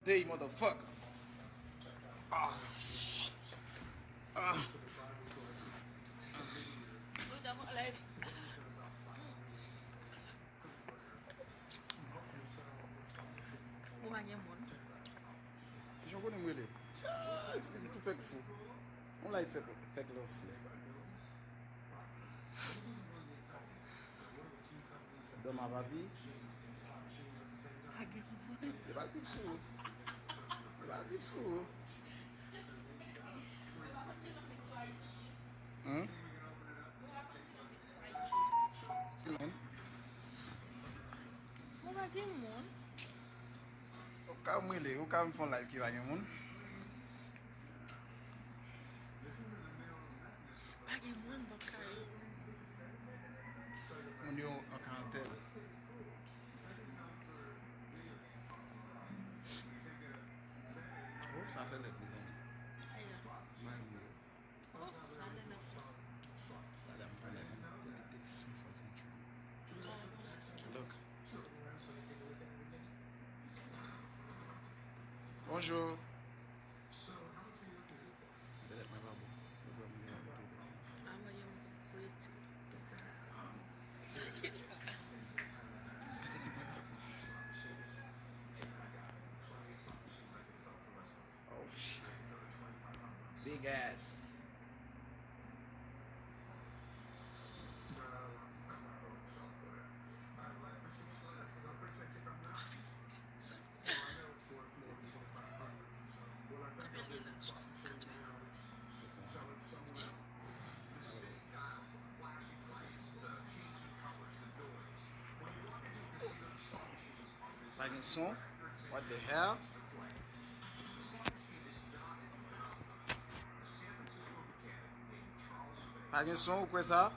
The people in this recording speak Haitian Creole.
Day, motherfucker. Ah, ah. Udah mulai. Bukannya Mun. J'en connais mieux les. Ah, tu me dis tout fait que fou. On l'a fait que lancer. Dans ma babi, Bukannya Mun. il va le type sous. Il va le type sous. Hein? Man. Bukannya Mun. Au cas où me font live qui va gagner moun. Bukannya Mun bakal. Moun yo en quarantaine. Oh, ça fait les mes amis. Ayo. Man, Oh, salah nak. madame Palais, on était 163. Look. Bonjour. Peut-être ma babu. Ama yung fruit. Oh shit. Big ass. Kamelila. Pas de son. What the hell? Pas de son ou quoi ça?